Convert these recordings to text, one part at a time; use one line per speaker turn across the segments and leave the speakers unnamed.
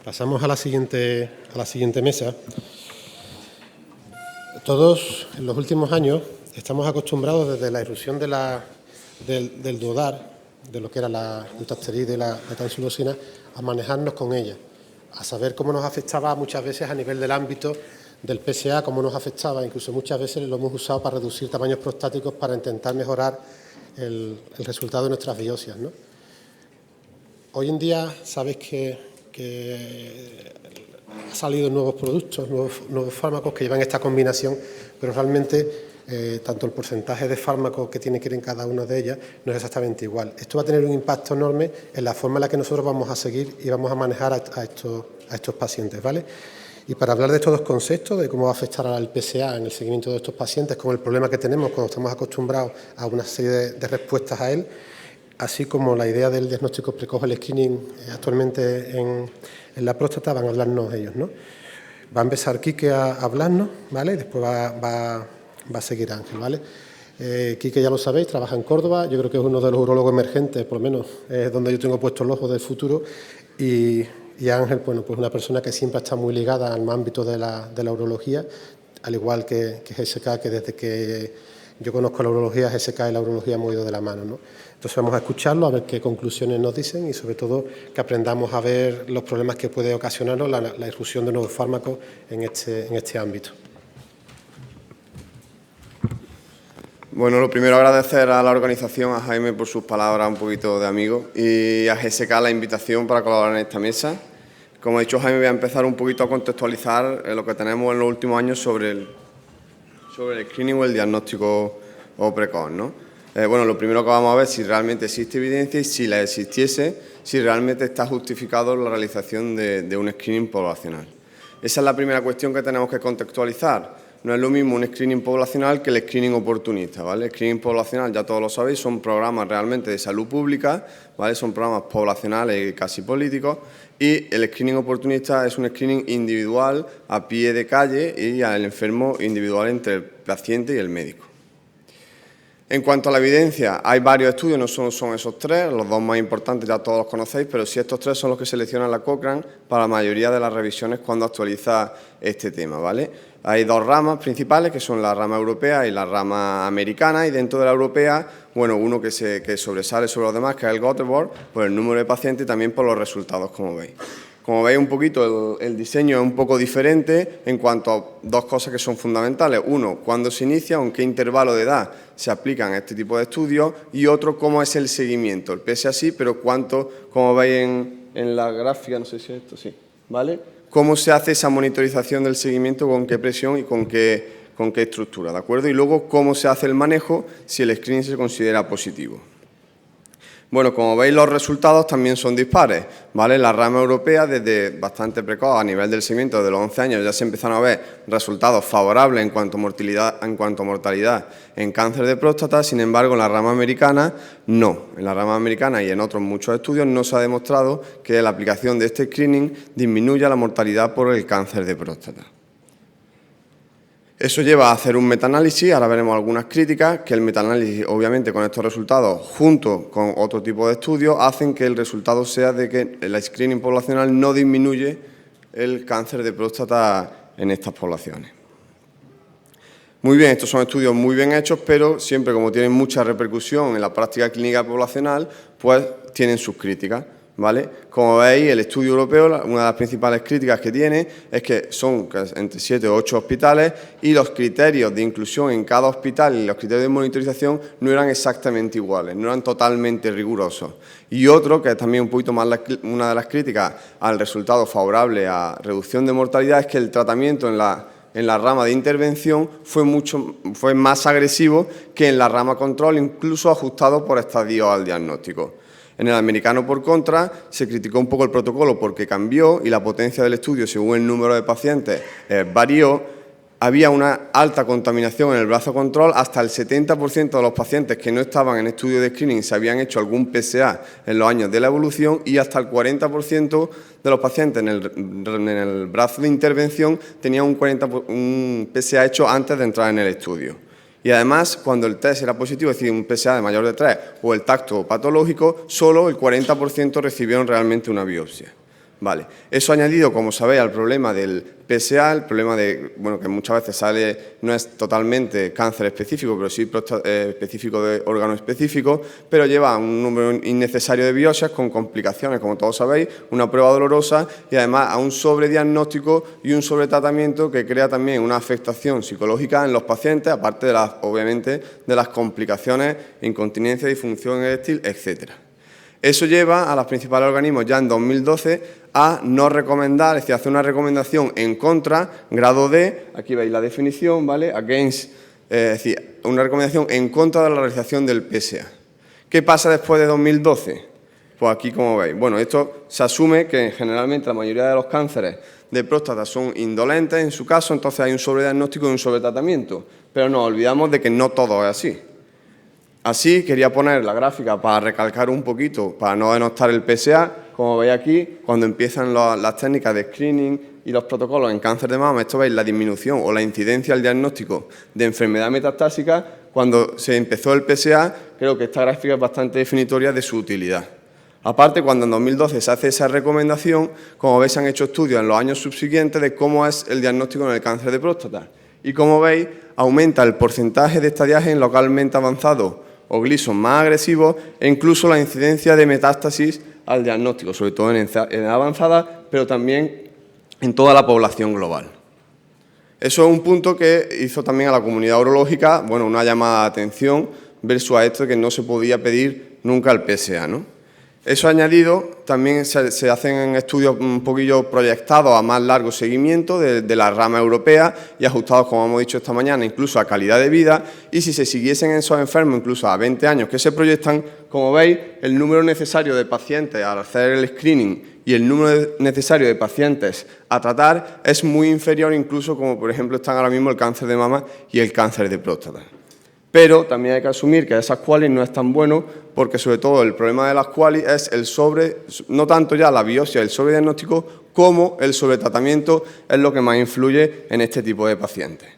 Pasamos a la siguiente mesa. Todos, en los últimos años, estamos acostumbrados desde la irrupción del duodar, de lo que era la glutacterida y la tamsulosina, a manejarnos con ella, a saber cómo nos afectaba muchas veces a nivel del ámbito del PSA, cómo nos afectaba, incluso muchas veces lo hemos usado para reducir tamaños prostáticos para intentar mejorar el resultado de nuestras biopsias, ¿no? Hoy en día sabéis que han salido nuevos productos, nuevos fármacos que llevan esta combinación, pero realmente tanto el porcentaje de fármacos que tiene que ir en cada una de ellas no es exactamente igual. Esto va a tener un impacto enorme en la forma en la que nosotros vamos a seguir y vamos a manejar a estos pacientes, ¿vale? Y para hablar de estos dos conceptos, de cómo va a afectar al PSA en el seguimiento de estos pacientes, con el problema que tenemos cuando estamos acostumbrados a una serie de respuestas a él, así como la idea del diagnóstico precoz, el screening actualmente en la próstata, van a hablarnos ellos, ¿no? Va a empezar Quique a hablarnos, ¿vale? Y después va a seguir Ángel, ¿vale? Quique, ya lo sabéis, trabaja en Córdoba, yo creo que es uno de los urólogos emergentes, por lo menos es donde yo tengo puesto el ojo del futuro, y Ángel, bueno, pues una persona que siempre está muy ligada al ámbito de la urología, al igual que GSK, que desde que yo conozco la urología, GSK y la urología hemos ido de la mano, ¿no? Entonces vamos a escucharlo, a ver qué conclusiones nos dicen y sobre todo que aprendamos a ver los problemas que puede ocasionarnos la irrupción de nuevos fármacos en este ámbito.
Bueno, lo primero agradecer a la organización, a Jaime por sus palabras un poquito de amigo y a GSK la invitación para colaborar en esta mesa. Como ha dicho Jaime, voy a empezar un poquito a contextualizar lo que tenemos en los últimos años sobre el screening o el diagnóstico o precoz, ¿no? Bueno, lo primero que vamos a ver es si realmente existe evidencia y si la existiese, si realmente está justificado la realización de un screening poblacional. Esa es la primera cuestión que tenemos que contextualizar. No es lo mismo un screening poblacional que el screening oportunista, ¿vale? El screening poblacional, ya todos lo sabéis, son programas realmente de salud pública, ¿vale? Son programas poblacionales y casi políticos, y el screening oportunista es un screening individual a pie de calle y al enfermo individual entre el paciente y el médico. En cuanto a la evidencia, hay varios estudios, no solo son esos tres, los dos más importantes ya todos los conocéis, pero sí estos tres son los que selecciona la Cochrane para la mayoría de las revisiones cuando actualiza este tema, ¿vale? Hay dos ramas principales, que son la rama europea y la rama americana, y dentro de la europea, bueno, uno que sobresale sobre los demás, que es el Göteborg, por el número de pacientes y también por los resultados, como veis. Como veis, un poquito el diseño es un poco diferente en cuanto a dos cosas que son fundamentales. Uno, cuándo se inicia, en qué intervalo de edad se aplican este tipo de estudios, y otro, cómo es el seguimiento. El PSA sí, pero cuánto, como veis en la gráfica, no sé si es esto, sí, ¿vale? Cómo se hace esa monitorización del seguimiento, con qué presión y con qué estructura, ¿de acuerdo? Y luego, cómo se hace el manejo si el screening se considera positivo. Bueno, como veis, los resultados también son dispares, ¿vale? La rama europea, desde bastante precoz, a nivel del seguimiento, de los 11 años, ya se empezaron a ver resultados favorables en cuanto a mortalidad en cáncer de próstata. Sin embargo, en la rama americana, no. En la rama americana y en otros muchos estudios no se ha demostrado que la aplicación de este screening disminuya la mortalidad por el cáncer de próstata. Eso lleva a hacer un metaanálisis, ahora veremos algunas críticas, que el metaanálisis, obviamente, con estos resultados, junto con otro tipo de estudios, hacen que el resultado sea de que el screening poblacional no disminuye el cáncer de próstata en estas poblaciones. Muy bien, estos son estudios muy bien hechos, pero siempre, como tienen mucha repercusión en la práctica clínica poblacional, pues tienen sus críticas, ¿vale? Como veis, el estudio europeo, una de las principales críticas que tiene es que son entre 7 o 8 hospitales y los criterios de inclusión en cada hospital y los criterios de monitorización no eran exactamente iguales, no eran totalmente rigurosos. Y otro, que es también un poquito más una de las críticas al resultado favorable a reducción de mortalidad, es que el tratamiento en la rama de intervención fue más agresivo que en la rama control, incluso ajustado por estadios al diagnóstico. En el americano, por contra, se criticó un poco el protocolo porque cambió y la potencia del estudio, según el número de pacientes, varió. Había una alta contaminación en el brazo control, hasta el 70% de los pacientes que no estaban en estudio de screening se habían hecho algún PSA en los años de la evolución, y hasta el 40% de los pacientes en el brazo de intervención tenían un PSA hecho antes de entrar en el estudio. Y además, cuando el test era positivo, es decir, un PSA de mayor de 3 o el tacto patológico, solo el 40% recibieron realmente una biopsia, Vale. Eso añadido, como sabéis, al problema del PSA, el problema de, bueno, que muchas veces sale, no es totalmente cáncer específico, pero sí específico de órgano específico, pero lleva un número innecesario de biopsias con complicaciones, como todos sabéis, una prueba dolorosa y además a un sobrediagnóstico y un sobretratamiento que crea también una afectación psicológica en los pacientes, aparte de obviamente, de las complicaciones, incontinencia, disfunción eréctil, etcétera. Eso lleva a los principales organismos ya en 2012 a no recomendar, es decir, hacer una recomendación en contra, grado D, aquí veis la definición, ¿vale? Against, es decir, una recomendación en contra de la realización del PSA. ¿Qué pasa después de 2012? Pues aquí, como veis, bueno, esto se asume que generalmente la mayoría de los cánceres de próstata son indolentes en su caso, entonces hay un sobrediagnóstico y un sobretratamiento, pero nos olvidamos de que no todo es así. Así, quería poner la gráfica para recalcar un poquito, para no denostar el PSA. Como veis aquí, cuando empiezan las técnicas de screening y los protocolos en cáncer de mama, esto veis la disminución o la incidencia del diagnóstico de enfermedad metastásica. Cuando se empezó el PSA, creo que esta gráfica es bastante definitoria de su utilidad. Aparte, cuando en 2012 se hace esa recomendación, como veis, se han hecho estudios en los años subsiguientes de cómo es el diagnóstico en el cáncer de próstata. Y como veis, aumenta el porcentaje de estadiaje en localmente avanzado o Gleason más agresivos e incluso la incidencia de metástasis al diagnóstico, sobre todo en edad avanzada, pero también en toda la población global. Eso es un punto que hizo también a la comunidad urológica, bueno, una llamada de atención versus a esto de que no se podía pedir nunca el PSA, ¿no? Eso añadido, también se hacen estudios un poquillo proyectados a más largo seguimiento de la rama europea y ajustados, como hemos dicho esta mañana, incluso a calidad de vida, y si se siguiesen esos enfermos incluso a 20 años que se proyectan, como veis, el número necesario de pacientes al hacer el screening y el número necesario de pacientes a tratar es muy inferior incluso como por ejemplo están ahora mismo el cáncer de mama y el cáncer de próstata. Pero también hay que asumir que esas qualis no es tan bueno porque sobre todo el problema de las qualis es no tanto ya la biopsia, el sobrediagnóstico, como el sobretratamiento es lo que más influye en este tipo de pacientes.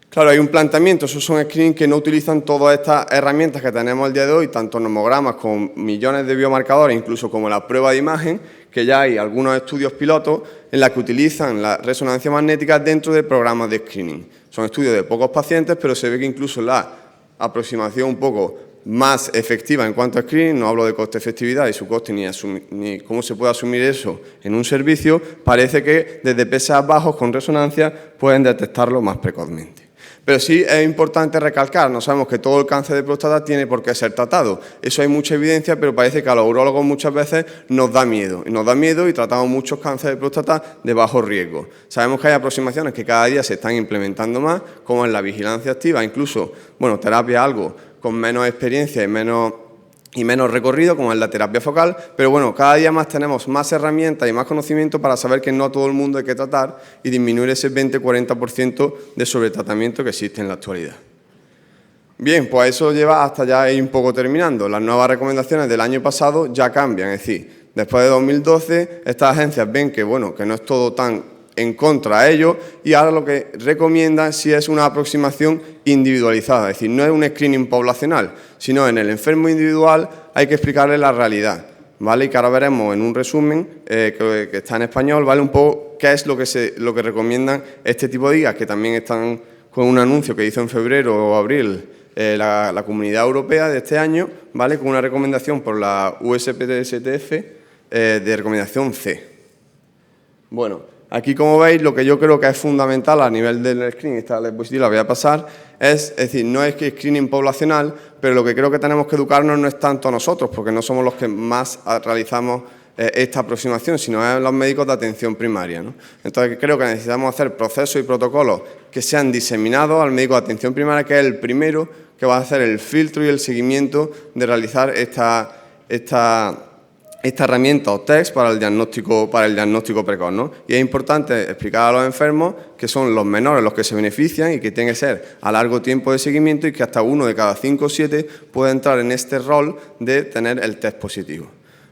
Claro, hay un planteamiento, esos son screenings que no utilizan todas estas herramientas que tenemos el día de hoy, tanto nomogramas con millones de biomarcadores, incluso como la prueba de imagen, que ya hay algunos estudios pilotos en los que utilizan la resonancia magnética dentro de programas de screening. Son estudios de pocos pacientes, pero se ve que incluso la aproximación un poco más efectiva en cuanto a screening, no hablo de coste-efectividad y su coste ni cómo se puede asumir eso en un servicio, parece que desde PSA bajos con resonancia pueden detectarlo más precozmente. Pero sí es importante recalcar, no sabemos que todo el cáncer de próstata tiene por qué ser tratado. Eso hay mucha evidencia, pero parece que a los urólogos muchas veces nos da miedo. Y nos da miedo y tratamos muchos cánceres de próstata de bajo riesgo. Sabemos que hay aproximaciones que cada día se están implementando más, como en la vigilancia activa, incluso, bueno, terapia algo con menos experiencia y menos recorrido, como es la terapia focal, pero bueno, cada día más tenemos más herramientas y más conocimiento para saber que no a todo el mundo hay que tratar y disminuir ese 20-40% de sobretratamiento que existe en la actualidad. Bien, pues eso lleva hasta ya ir un poco terminando. Las nuevas recomendaciones del año pasado ya cambian, es decir, después de 2012 estas agencias ven que, bueno, que no es todo tan en contra a ello y ahora lo que recomiendan sí es una aproximación individualizada, es decir, no es un screening poblacional, sino en el enfermo individual hay que explicarle la realidad, ¿vale? Y que ahora veremos en un resumen que está en español, ¿vale? Un poco qué es lo que recomiendan este tipo de guías, que también están con un anuncio que hizo en febrero o abril la Comunidad Europea de este año, ¿vale? Con una recomendación por la USPSTF de recomendación C. Bueno, aquí, como veis, lo que yo creo que es fundamental a nivel del screening, esta diapositiva la voy a pasar, es decir, no es que screening poblacional, pero lo que creo que tenemos que educarnos no es tanto a nosotros, porque no somos los que más realizamos esta aproximación, sino a los médicos de atención primaria, ¿no? Entonces, creo que necesitamos hacer procesos y protocolos que sean diseminados al médico de atención primaria, que es el primero que va a hacer el filtro y el seguimiento de realizar esta herramienta o test para el diagnóstico precoz, ¿no? Y es importante explicar a los enfermos que son los menores los que se benefician y que tiene que ser a largo tiempo de seguimiento y que hasta 1 de cada 5 o 7 puede entrar en este rol de tener el test positivo.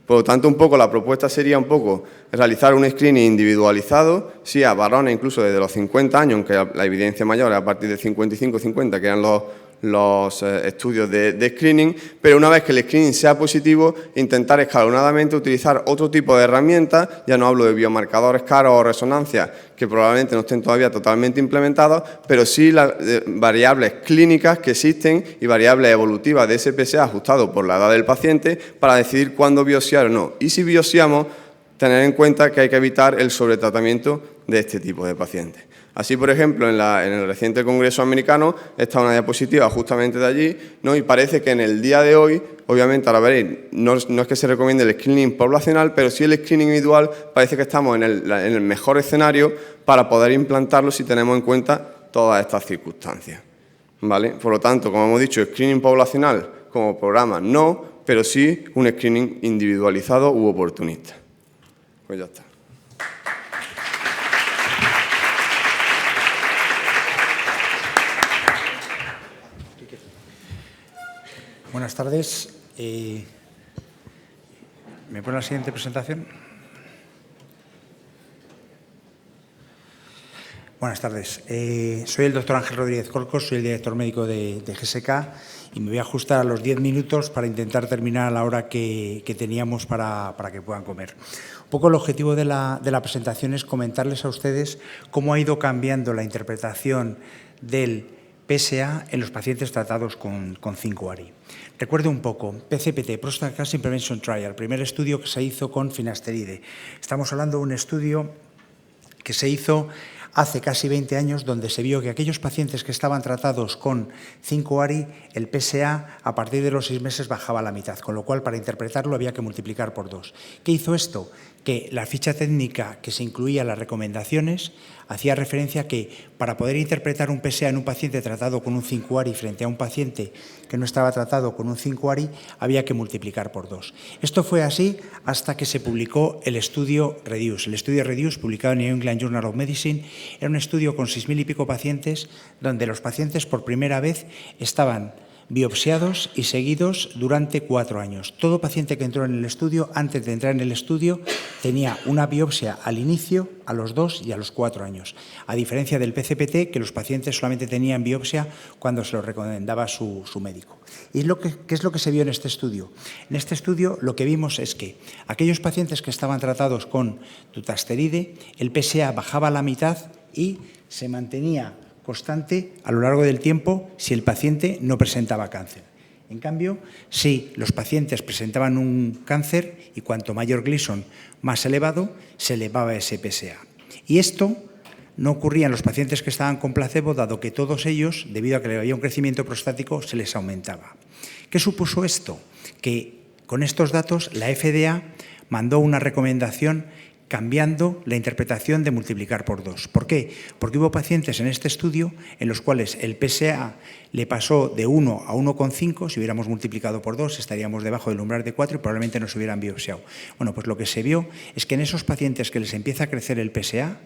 Por lo tanto, un poco la propuesta sería un poco realizar un screening individualizado, sí, a varones incluso desde los 50 años, aunque la evidencia mayor es a partir de 55-50, que eran los los estudios de screening, pero una vez que el screening sea positivo, intentar escalonadamente utilizar otro tipo de herramientas, ya no hablo de biomarcadores caros o resonancias, que probablemente no estén todavía totalmente implementados, pero sí las variables clínicas que existen y variables evolutivas de ese PSA ajustado por la edad del paciente para decidir cuándo biopsiar o no. Y si biopsiamos, tener en cuenta que hay que evitar el sobretratamiento de este tipo de pacientes. Así, por ejemplo, en el reciente Congreso Americano está una diapositiva justamente de allí, ¿no? Y parece que en el día de hoy, obviamente, ahora veréis, no es que se recomiende el screening poblacional, pero sí el screening individual, parece que estamos en el mejor escenario para poder implantarlo si tenemos en cuenta todas estas circunstancias, ¿vale? Por lo tanto, como hemos dicho, screening poblacional como programa no, pero sí un screening individualizado u oportunista. Pues ya está.
Buenas tardes. ¿Me pone la siguiente presentación? Buenas tardes. Soy el doctor Ángel Rodríguez Corcos, soy el director médico de GSK y me voy a ajustar a los 10 minutos para intentar terminar a la hora que teníamos para que puedan comer. Un poco el objetivo de la presentación es comentarles a ustedes cómo ha ido cambiando la interpretación del PSA en los pacientes tratados con 5-ARI. Recuerde un poco, PCPT, Prostate Cancer Prevention Trial, primer estudio que se hizo con finasteride. Estamos hablando de un estudio que se hizo hace casi 20 años, donde se vio que aquellos pacientes que estaban tratados con 5-ARI, el PSA a partir de los 6 meses bajaba a la mitad, con lo cual para interpretarlo había que multiplicar por 2. ¿Qué hizo esto? Que la ficha técnica que se incluía en las recomendaciones hacía referencia a que para poder interpretar un PSA en un paciente tratado con un 5-ARI frente a un paciente que no estaba tratado con un 5-ARI había que multiplicar por 2. Esto fue así hasta que se publicó el estudio REDUCE. El estudio REDUCE, publicado en New England Journal of Medicine, era un estudio con 6.000 y pico pacientes donde los pacientes por primera vez estaban biopsiados y seguidos durante 4 años. Todo paciente que entró en el estudio, antes de entrar en el estudio, tenía una biopsia al inicio, a los 2 y a los 4 años, a diferencia del PCPT, que los pacientes solamente tenían biopsia cuando se lo recomendaba su médico. ¿Y qué es lo que se vio en este estudio? En este estudio lo que vimos es que aquellos pacientes que estaban tratados con dutasteride, el PSA bajaba a la mitad y se mantenía constante a lo largo del tiempo si el paciente no presentaba cáncer. En cambio, si los pacientes presentaban un cáncer y cuanto mayor Gleason más elevado, se elevaba ese PSA. Y esto no ocurría en los pacientes que estaban con placebo, dado que todos ellos, debido a que había un crecimiento prostático, se les aumentaba. ¿Qué supuso esto? Que con estos datos la FDA mandó una recomendación cambiando la interpretación de multiplicar por 2. ¿Por qué? Porque hubo pacientes en este estudio en los cuales el PSA le pasó de 1 a 1,5, si hubiéramos multiplicado por 2 estaríamos debajo del umbral de 4 y probablemente nos hubieran biopsiado. Bueno, pues lo que se vio es que en esos pacientes que les empieza a crecer el PSA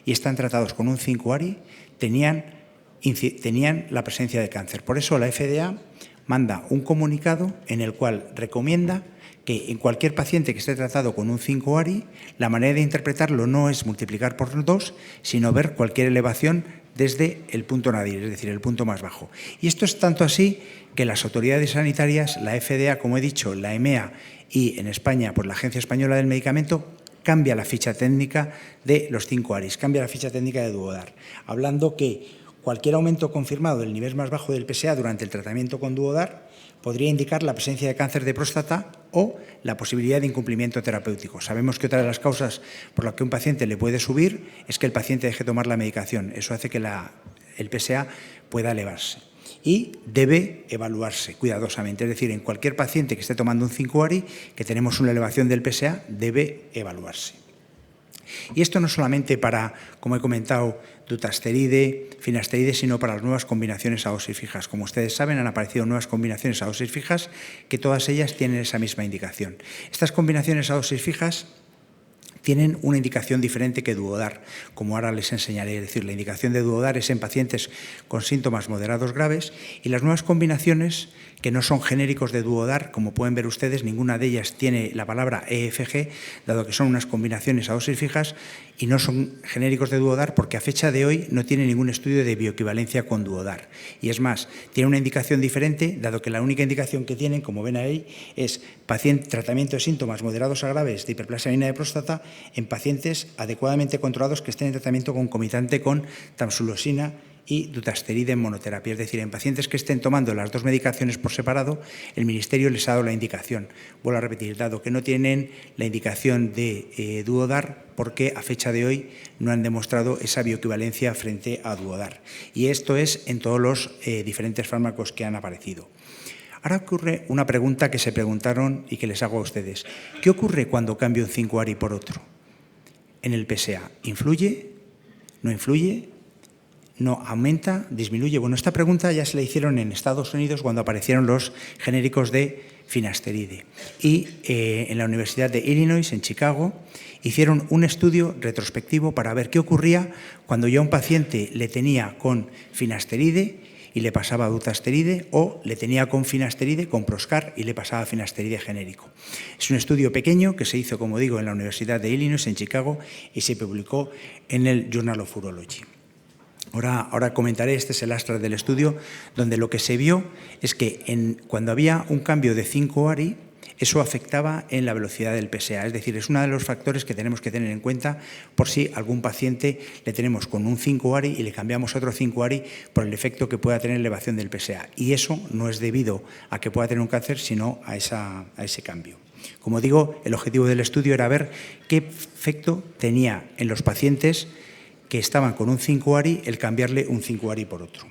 y están tratados con un 5-ARI, tenían la presencia de cáncer. Por eso la FDA manda un comunicado en el cual recomienda que en cualquier paciente que esté tratado con un 5-ARI, la manera de interpretarlo no es multiplicar por 2, sino ver cualquier elevación desde el punto nadir, es decir, el punto más bajo. Y esto es tanto así que las autoridades sanitarias, la FDA, como he dicho, la EMEA y en España, pues la Agencia Española del Medicamento, cambia la ficha técnica de los 5-ARIs, cambia la ficha técnica de Duodar, hablando que cualquier aumento confirmado del nivel más bajo del PSA durante el tratamiento con Duodar podría indicar la presencia de cáncer de próstata o la posibilidad de incumplimiento terapéutico. Sabemos que otra de las causas por las que un paciente le puede subir es que el paciente deje de tomar la medicación. Eso hace que el PSA pueda elevarse. Y debe evaluarse cuidadosamente. Es decir, en cualquier paciente que esté tomando un 5-ARI, que tenemos una elevación del PSA, debe evaluarse. Y esto no solamente para, como he comentado, dutasteride, finasteride, sino para las nuevas combinaciones a dosis fijas. Como ustedes saben, han aparecido nuevas combinaciones a dosis fijas que todas ellas tienen esa misma indicación. Estas combinaciones a dosis fijas tienen una indicación diferente que Duodar, como ahora les enseñaré. Es decir, la indicación de Duodar es en pacientes con síntomas moderados graves y las nuevas combinaciones, que no son genéricos de Duodar, como pueden ver ustedes, ninguna de ellas tiene la palabra EFG, dado que son unas combinaciones a dosis fijas y no son genéricos de Duodar porque a fecha de hoy no tiene ningún estudio de bioequivalencia con Duodar. Y es más, tiene una indicación diferente, dado que la única indicación que tienen, como ven ahí, es tratamiento de síntomas moderados a graves de hiperplasia benigna de próstata en pacientes adecuadamente controlados que estén en tratamiento concomitante con tamsulosina y dutasteride en monoterapia. Es decir, en pacientes que estén tomando las dos medicaciones por separado, el Ministerio les ha dado la indicación. Vuelvo a repetir, dado que no tienen la indicación de Duodar, porque a fecha de hoy no han demostrado esa bioequivalencia frente a Duodar. Y esto es en todos los diferentes fármacos que han aparecido. Ahora ocurre una pregunta que se preguntaron y que les hago a ustedes. ¿Qué ocurre cuando cambio un 5-ARI por otro? En el PSA, ¿influye? ¿No influye? ¿No aumenta? ¿Disminuye? Bueno, esta pregunta ya se la hicieron en Estados Unidos cuando aparecieron los genéricos de finasteride. Y en la Universidad de Illinois, en Chicago, hicieron un estudio retrospectivo para ver qué ocurría cuando ya un paciente le tenía con finasteride y le pasaba dutasteride, o le tenía con finasteride, con Proscar, y le pasaba finasteride genérico. Es un estudio pequeño que se hizo, como digo, en la Universidad de Illinois, en Chicago, y se publicó en el Journal of Urology. Ahora comentaré, este es el abstract del estudio, donde lo que se vio es que cuando había un cambio de 5-ARI, eso afectaba en la velocidad del PSA. Es decir, es uno de los factores que tenemos que tener en cuenta por si algún paciente le tenemos con un 5-ARI y le cambiamos a otro 5-ARI por el efecto que pueda tener elevación del PSA. Y eso no es debido a que pueda tener un cáncer, sino a ese cambio. Como digo, el objetivo del estudio era ver qué efecto tenía en los pacientes que estaban con un 5-ARI el cambiarle un 5-ARI por otro.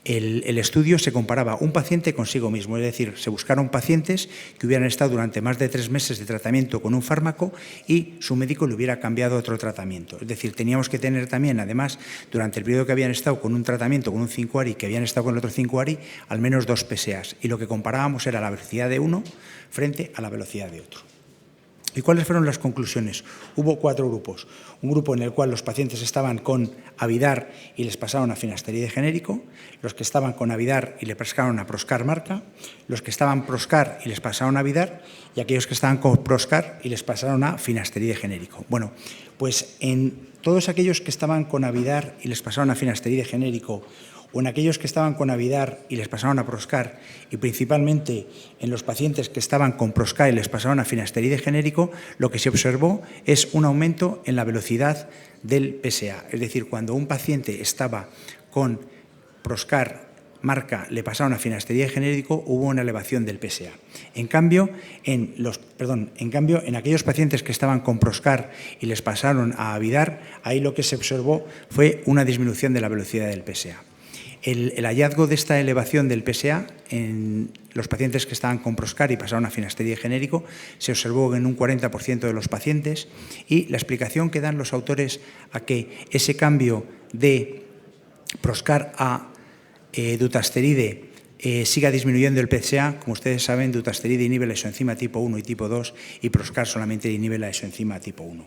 El estudio se comparaba un paciente consigo mismo, es decir, se buscaron pacientes que hubieran estado durante más de 3 meses de tratamiento con un fármaco y su médico le hubiera cambiado otro tratamiento. Es decir, teníamos que tener también, además, durante el periodo que habían estado con un tratamiento con un 5-ARI, que habían estado con el otro 5-ARI, al menos 2 PSAs. Y lo que comparábamos era la velocidad de uno frente a la velocidad de otro. ¿Y cuáles fueron las conclusiones? Hubo 4 grupos. Un grupo en el cual los pacientes estaban con Avidar y les pasaron a finasteride genérico, los que estaban con Avidar y le pasaron a Proscar marca, los que estaban Proscar y les pasaron a Avidar, y aquellos que estaban con Proscar y les pasaron a finasteride genérico. Bueno, pues en todos aquellos que estaban con Avidar y les pasaron a finasteride genérico, o en aquellos que estaban con Avidar y les pasaron a Proscar, y principalmente en los pacientes que estaban con Proscar y les pasaron a finasteride genérico, lo que se observó es un aumento en la velocidad del PSA. Es decir, cuando un paciente estaba con Proscar marca, le pasaron a finasteride genérico, hubo una elevación del PSA. En cambio, en aquellos pacientes que estaban con Proscar y les pasaron a Avidar, ahí lo que se observó fue una disminución de la velocidad del PSA. El hallazgo de esta elevación del PSA en los pacientes que estaban con Proscar y pasaron a finasteride genérico se observó en un 40% de los pacientes, y la explicación que dan los autores a que ese cambio de Proscar a dutasteride siga disminuyendo el PSA, como ustedes saben, dutasteride inhibe la isoenzima tipo 1 y tipo 2 y Proscar solamente inhibe la isoenzima tipo 1.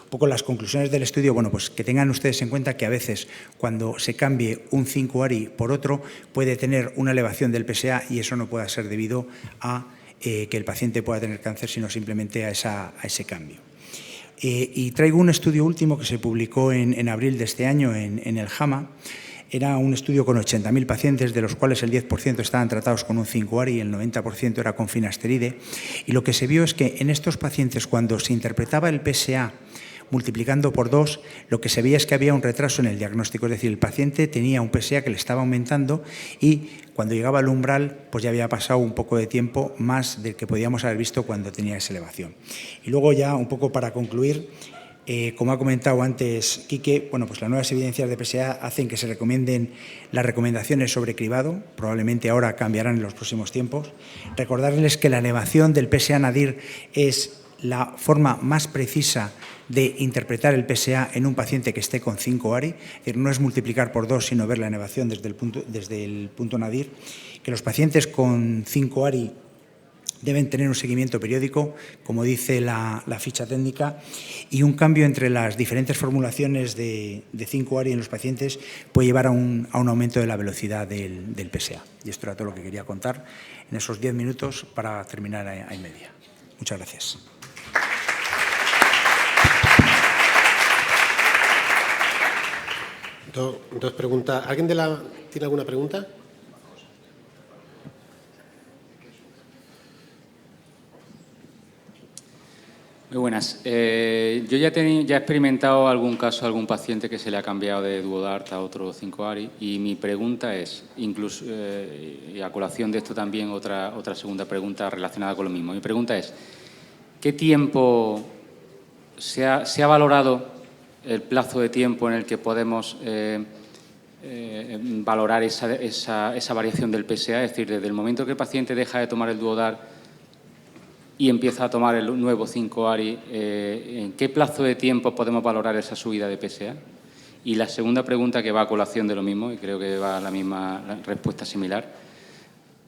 Un poco las conclusiones del estudio, bueno, pues que tengan ustedes en cuenta que a veces cuando se cambie un 5-ARI por otro puede tener una elevación del PSA, y eso no puede ser debido a que el paciente pueda tener cáncer, sino simplemente a ese cambio. Y traigo un estudio último que se publicó en abril de este año en el JAMA. Era un estudio con 80.000 pacientes, de los cuales el 10% estaban tratados con un 5-ARI y el 90% era con finasteride. Y lo que se vio es que en estos pacientes, cuando se interpretaba el PSA multiplicando por 2, lo que se veía es que había un retraso en el diagnóstico. Es decir, el paciente tenía un PSA que le estaba aumentando y cuando llegaba al umbral, pues ya había pasado un poco de tiempo más del que podíamos haber visto cuando tenía esa elevación. Y luego ya un poco para concluir, como ha comentado antes Quique, bueno, pues las nuevas evidencias de PSA hacen que se recomienden las recomendaciones sobre cribado, probablemente ahora cambiarán en los próximos tiempos. Recordarles que la elevación del PSA nadir es la forma más precisa de interpretar el PSA en un paciente que esté con 5-ARI, es decir, no es multiplicar por 2, sino ver la elevación desde el punto nadir, que los pacientes con 5-ARI Deben tener un seguimiento periódico, como dice la ficha técnica, y un cambio entre las diferentes formulaciones de 5-ARI en los pacientes puede llevar a un aumento de la velocidad del PSA. Y esto era todo lo que quería contar en esos 10 minutos para terminar a y media. Muchas gracias.
Dos preguntas. ¿Alguien tiene alguna pregunta?
Muy buenas. Yo ya he experimentado algún caso, algún paciente que se le ha cambiado de Duodart a otro 5-ARI, y mi pregunta es, incluso, y a colación de esto también otra segunda pregunta relacionada con lo mismo. Mi pregunta es, ¿qué tiempo se ha valorado el plazo de tiempo en el que podemos valorar esa variación del PSA? Es decir, desde el momento que el paciente deja de tomar el Duodart y empieza a tomar el nuevo 5-ARI, ¿en qué plazo de tiempo podemos valorar esa subida de PSA? Y la segunda pregunta, que va a colación de lo mismo, y creo que va a la misma respuesta similar.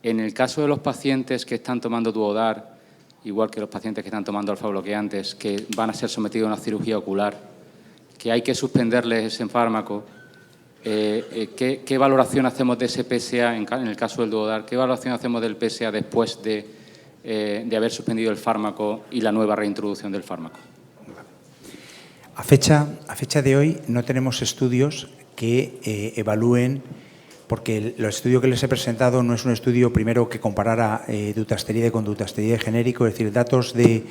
En el caso de los pacientes que están tomando Duodart, igual que los pacientes que están tomando alfa-bloqueantes, que van a ser sometidos a una cirugía ocular, que hay que suspenderles ese fármaco, ¿qué valoración hacemos de ese PSA en el caso del Duodart? ¿Qué valoración hacemos del PSA después de haber suspendido el fármaco y la nueva reintroducción del fármaco?
A fecha de hoy no tenemos estudios que evalúen, porque el estudio que les he presentado no es un estudio primero que comparara dutasteride con dutasteride genérico, es decir, datos de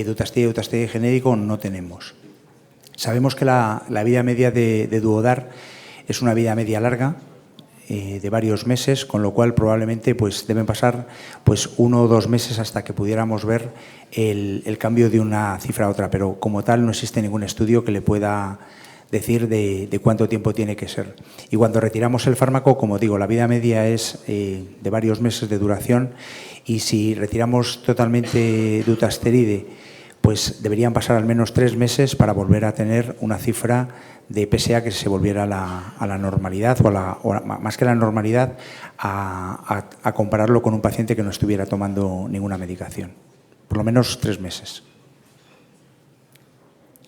dutasteride genérico no tenemos. Sabemos que la vida media de Duodart es una vida media larga, de varios meses, con lo cual probablemente pues, deben pasar 1 o 2 meses hasta que pudiéramos ver el cambio de una cifra a otra, pero como tal no existe ningún estudio que le pueda decir de cuánto tiempo tiene que ser. Y cuando retiramos el fármaco, como digo, la vida media es de varios meses de duración, y si retiramos totalmente dutasteride, pues deberían pasar al menos 3 meses para volver a tener una cifra de PSA que se volviera a la normalidad, o más que la normalidad, a compararlo con un paciente que no estuviera tomando ninguna medicación. Por lo menos 3 meses.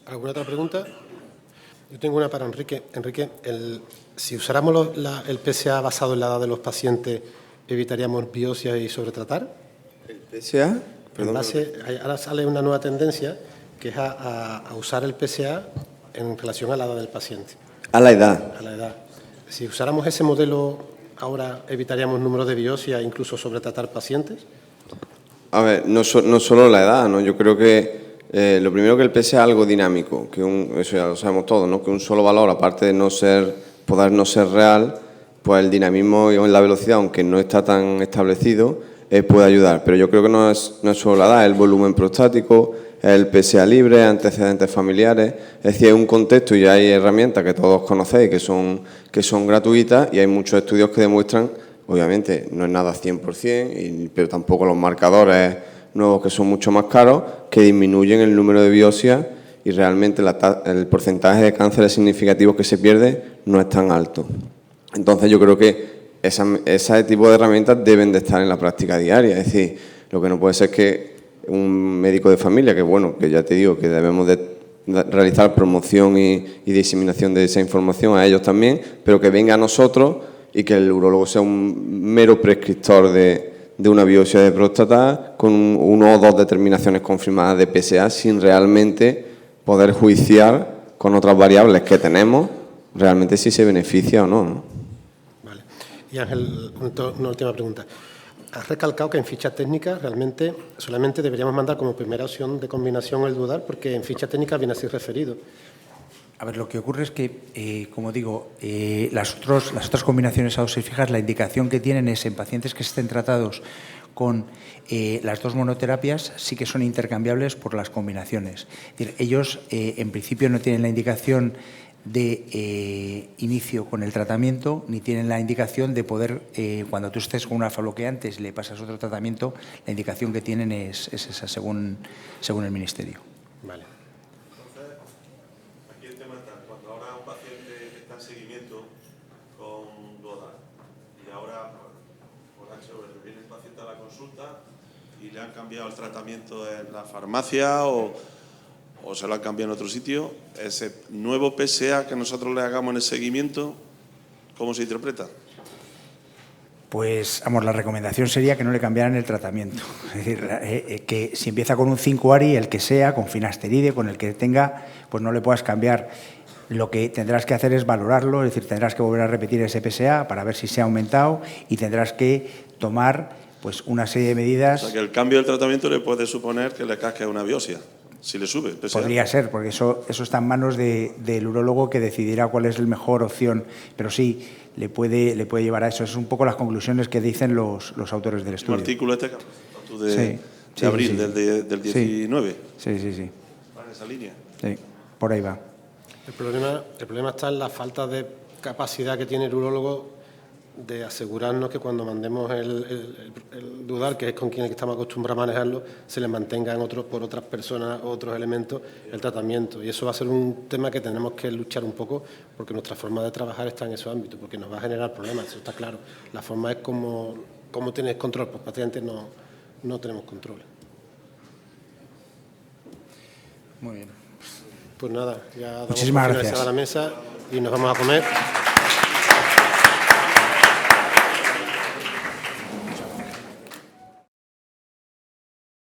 ¿Alguna otra pregunta? Yo tengo una para Enrique. Enrique, si usáramos el PSA basado en la edad de los pacientes, ¿evitaríamos biopsias y sobretratar?
¿El PSA? Perdón.
Ahora sale una nueva tendencia, que es a usar el PSA en relación a la edad del paciente.
A la edad.
A la edad. Si usáramos ese modelo ahora, ¿evitaríamos número de biopsias e incluso sobretratar pacientes?
A ver, no solo la edad, ¿no? Yo creo que lo primero, que el PSA es algo dinámico, eso ya lo sabemos todos, ¿no? Que un solo valor, aparte de poder no ser real, pues el dinamismo y la velocidad, aunque no está tan establecido, puede ayudar. Pero yo creo que no es solo la edad, el volumen prostático, el PSA libre, antecedentes familiares. Es decir, hay un contexto y hay herramientas que todos conocéis que son gratuitas, y hay muchos estudios que demuestran, obviamente no es nada 100%, pero tampoco los marcadores nuevos, que son mucho más caros, que disminuyen el número de biopsias, y realmente el porcentaje de cánceres significativos que se pierde no es tan alto. Entonces yo creo que ese tipo de herramientas deben de estar en la práctica diaria. Es decir, lo que no puede ser es que un médico de familia, que ya te digo que debemos de realizar promoción y diseminación de esa información a ellos también, pero que venga a nosotros y que el urólogo sea un mero prescriptor de una biopsia de próstata con 1 o 2 determinaciones confirmadas de PSA, sin realmente poder juiciar con otras variables que tenemos realmente si se beneficia o no, ¿no?
Vale. Y Ángel, una última pregunta. Has recalcado que en ficha técnica realmente solamente deberíamos mandar como primera opción de combinación el Duodart, porque en ficha técnica viene así referido.
A ver, lo que ocurre es que, como digo, las otras combinaciones a dosis fijas, la indicación que tienen es en pacientes que estén tratados con las 2 monoterapias, sí que son intercambiables por las combinaciones. Es decir, ellos, en principio, no tienen la indicación de inicio con el tratamiento, ni tienen la indicación de poder, cuando tú estés con un alfa-bloqueante y le pasas otro tratamiento, la indicación que tienen es esa, según el Ministerio.
Vale.
Entonces, aquí el tema está, cuando ahora un paciente está en seguimiento con Duodart, y ahora, por H o R, viene el paciente a la consulta y le han cambiado el tratamiento en la farmacia o se lo han cambiado en otro sitio, ese nuevo PSA que nosotros le hagamos en el seguimiento, ¿cómo se interpreta?
Pues, vamos, la recomendación sería que no le cambiaran el tratamiento. Es decir, que si empieza con un 5-ARI, el que sea, con finasteride, con el que tenga, pues no le puedas cambiar. Lo que tendrás que hacer es valorarlo, es decir, tendrás que volver a repetir ese PSA para ver si se ha aumentado y tendrás que tomar pues una serie de medidas.
O sea, que el cambio del tratamiento le puede suponer que le casque una biopsia, si le sube el PSA.
Podría ser, porque eso está en manos del urólogo que decidirá cuál es la mejor opción, pero sí, le puede llevar a eso. Esas son un poco las conclusiones que dicen los autores del estudio.
El artículo este de abril
sí.
del 19.
Sí.
¿Va en esa línea?
Sí, por ahí va.
El problema está en la falta de capacidad que tiene el urólogo de asegurarnos que cuando mandemos el dudar, que es con quien estamos acostumbrados a manejarlo, se le mantenga por otras personas o otros elementos el tratamiento. Y eso va a ser un tema que tenemos que luchar un poco, porque nuestra forma de trabajar está en esos ámbitos, porque nos va a generar problemas, eso está claro. La forma es cómo tienes control, pues pacientes no tenemos control.
Muy bien.
Pues nada, ya damos
Muchísimas
por
gracias.
finalizada la mesa y nos vamos a comer.